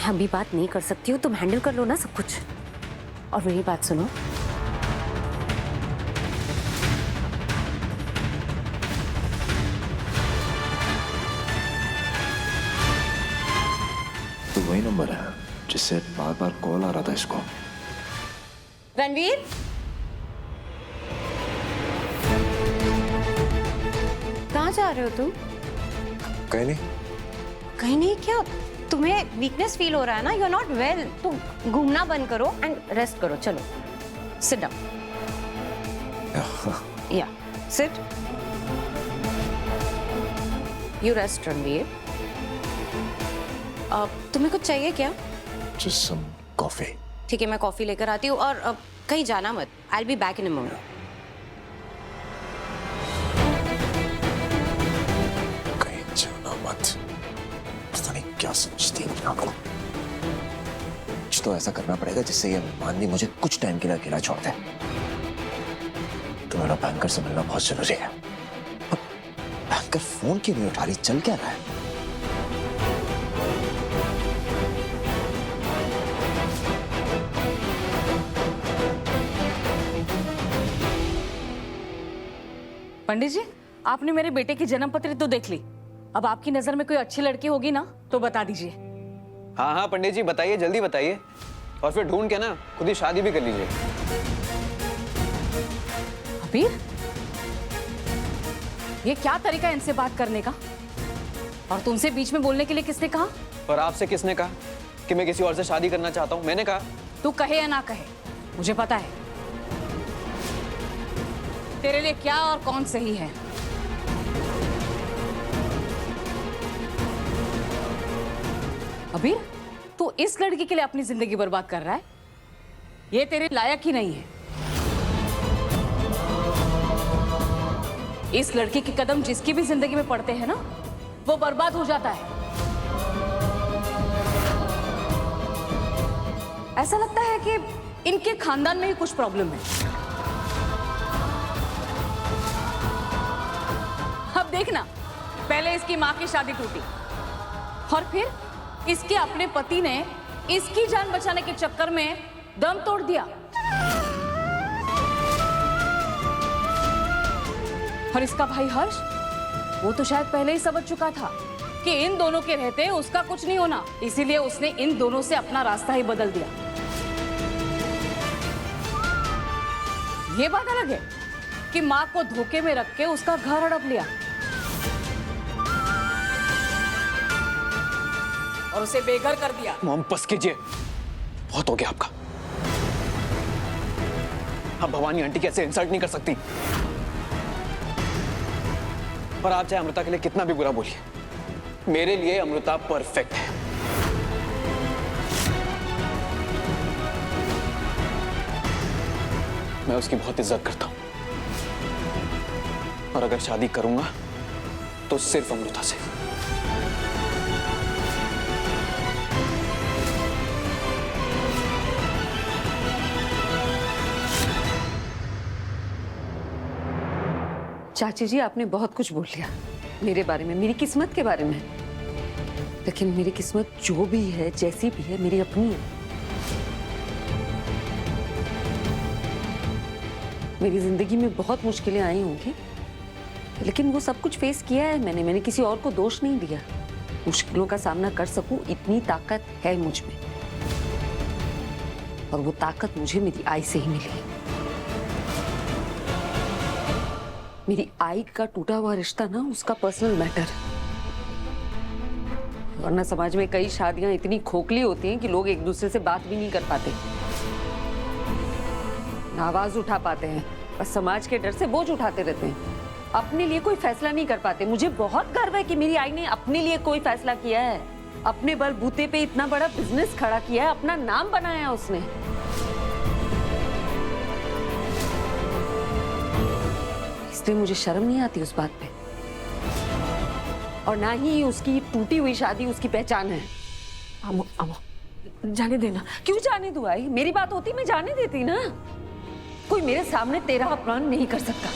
अभी बात नहीं कर सकती हूँ, तुम हैंडल कर लो ना सब कुछ। और मेरी बात सुनो, तो वही नंबर है जिससे बार बार कॉल आ रहा था इसको। रणवीर, कहाँ जा रहे हो तुम? कहीं नहीं। कहीं नहीं? क्या तुम्हें वीकनेस फील हो रहा है ना? You are not well. तुम घूमना बंद करो एंड रेस्ट करो। चलो सिट डाउन। या सिट। You rest Ranveer. तुम्हें कुछ चाहिए क्या? Just some coffee. ठीक है, मैं कॉफी लेकर आती हूँ। और कहीं जाना मत। I will be back in a moment. कहीं जाना मत। पता नहीं क्या समझती है अपने आप को। कुछ तो ऐसा करना पड़ेगा जिससे ये मानवी मुझे कुछ टाइम के लिए अकेला छोड़ दे। तुम्हारा बैंकर से मिलना बहुत जरूरी है। बैंकर फोन क्यों नहीं उठा रही? चल क्या रहा है? पंडित जी, आपने मेरे बेटे की जन्म पत्री तो देख ली। अब आपकी नजर में कोई अच्छी लड़की होगी ना तो बता दीजिए। हाँ हाँ पंडित जी बताइए, जल्दी बताइए। और फिर ढूंढ के ना खुद ही शादी भी कर लीजिए। अबीर, ये क्या तरीका है इनसे बात करने का? और तुमसे बीच में बोलने के लिए किसने कहा? और आपसे किसने कहा कि मैं किसी और से शादी करना चाहता हूँ? मैंने कहा। तू कहे या ना कहे, मुझे पता है तेरे लिए क्या और कौन सही है। अबीर, तू इस लड़की के लिए अपनी जिंदगी बर्बाद कर रहा है। ये तेरे लायक ही नहीं है। इस लड़की के कदम जिसकी भी जिंदगी में पड़ते हैं ना, वो बर्बाद हो जाता है। ऐसा लगता है कि इनके खानदान में ही कुछ प्रॉब्लम है। अब देखना, पहले इसकी मां की शादी टूटी और फिर इसके अपने पति ने इसकी जान बचाने के चक्कर में दम तोड़ दिया। और इसका भाई हर्ष, वो तो शायद पहले ही समझ चुका था कि इन दोनों के रहते उसका कुछ नहीं होना, इसीलिए उसने इन दोनों से अपना रास्ता ही बदल दिया। ये बात अलग है कि मां को धोखे में रख के उसका घर हड़प लिया और उसे बेघर कर दिया। मॉम बस कीजिए, बहुत हो गया आपका। अब भवानी आंटी कैसे इंसल्ट नहीं कर सकती। और आप चाहे अमृता के लिए कितना भी बुरा बोलिए, मेरे लिए अमृता परफेक्ट है। मैं उसकी बहुत इज्जत करता हूं और अगर शादी करूंगा तो सिर्फ अमृता से। चाची जी, आपने बहुत कुछ बोल लिया मेरे बारे में, मेरी किस्मत के बारे में। लेकिन मेरी किस्मत जो भी है, जैसी भी है, मेरी अपनी है। मेरी जिंदगी में बहुत मुश्किलें आई होंगी, लेकिन वो सब कुछ फेस किया है मैंने किसी और को दोष नहीं दिया। मुश्किलों का सामना कर सकूं, इतनी ताकत है मुझ में। और वो ताकत मुझे मेरी आई से ही मिली। मेरी आई का टूटा हुआ रिश्ता ना, उसका पर्सनल मैटर। वरना समाज में कई शादियां इतनी खोखली होती हैं कि लोग एक दूसरे से बात भी नहीं कर पाते, आवाज उठा पाते हैं, बस समाज के डर से बोझ उठाते रहते हैं, अपने लिए कोई फैसला नहीं कर पाते। मुझे बहुत गर्व है कि मेरी आई ने अपने लिए कोई फैसला किया है, अपने बलबूते पे इतना बड़ा बिजनेस खड़ा किया है, अपना नाम बनाया उसने। इसलिए मुझे शर्म नहीं आती उस बात पे, और ना ही उसकी टूटी हुई शादी उसकी पहचान है। अमो, अमो, जाने देना। क्यों जाने दूं आई? मेरी बात होती मैं जाने देती ना। कोई मेरे सामने तेरा अपमान नहीं कर सकता।